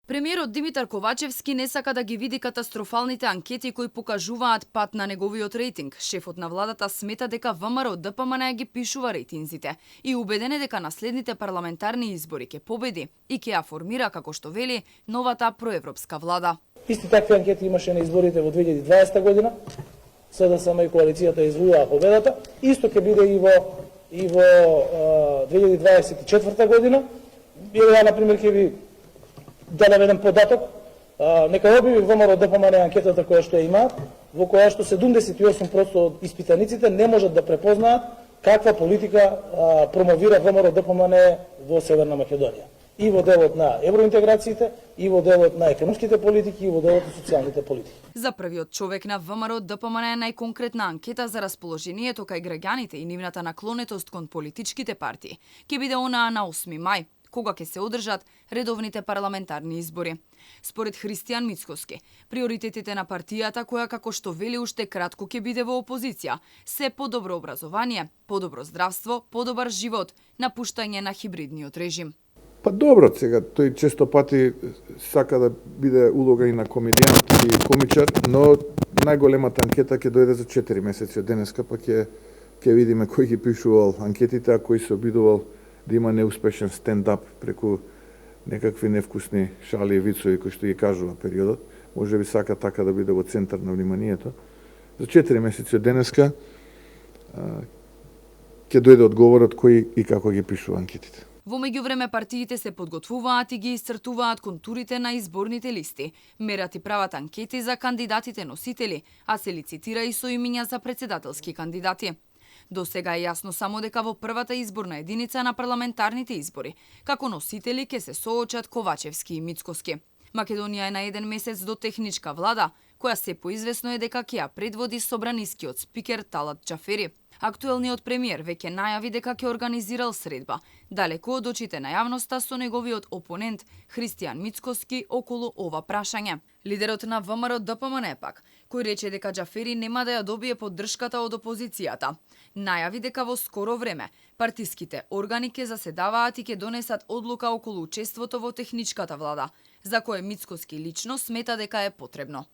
Премиерот Димитар Ковачевски не сака да ги види катастрофалните анкети кои покажуваат пат на неговиот рейтинг. Шефот на владата смета дека ВМРО ДПМН ги пишува рейтинзите и убеден е дека на следните парламентарни избори ќе победи и ќе ја формира, како што вели, новата проевропска влада. Исти такви анкети имаше на изборите во 2020 година. СДСМ и коалицијата извојуваа победата. Исто ќе биде и во 2024 година. Ја, например, ќе ви да наведем податок, нека објави ВМРО ДПМН анкетата која што ја имаат, во која што 78% од испитаниците не можат да препознаат каква политика промовира ВМРО ДПМН во Северна Македонија. И во делот на евроинтеграциите, и во делот на економските политики, и во делот на социјалните политики. За првиот човек на ВМРО ДПМН е најконкретна анкета за расположението кај граѓаните и нивната наклонетост кон политичките партии ќе биде онаа на 8 мај, кога ќе се одржат редовните парламентарни избори. Според Христијан Мицкоски, приоритетите на партијата, која како што вели уште кратко ќе биде во опозиција, се подобро образование, подобро здравство, подобар живот, напуштање на хибридниот режим. Па добро, сега тој често пати сака да биде улога и на комедијант и комичар, но најголемата анкета ќе дојде за 4 месеци од денеска, па ќе видиме кој ги пишувал анкетите, а кој се обидувал да има неуспешен стендап преку некакви невкусни шали и вицови кои што ги кажува периодот. Може би сака така да биде во центар на вниманието. За 4 месеци од денеска ќе дојде одговорот кој и како ги пишува анкетите. Во меѓувреме партиите се подготвуваат и ги исцртуваат контурите на изборните листи, мерат и прават анкети за кандидатите носители, а се лицитира и со имиња за председателски кандидати. До сега е јасно само дека во првата изборна единица на парламентарните избори, како носители ќе се соочат Ковачевски и Мицкоски. Македонија е на 1 месец до техничка влада, која се поизвестно е дека ќе ја предводи собранискиот спикер Талат Џафери. Актуелниот премиер веќе најави дека ќе организирал средба, далеку од очите на јавноста со неговиот опонент Христијан Мицкоски околу ова прашање. Лидерот на ВМРО ДПМН пак, кој рече дека Џафери нема да ја добие поддршката од опозицијата, најави дека во скоро време партиските органи ќе заседаваат и ќе донесат одлука околу учеството во техничката влада, за кое Мицкоски лично смета дека е потребно.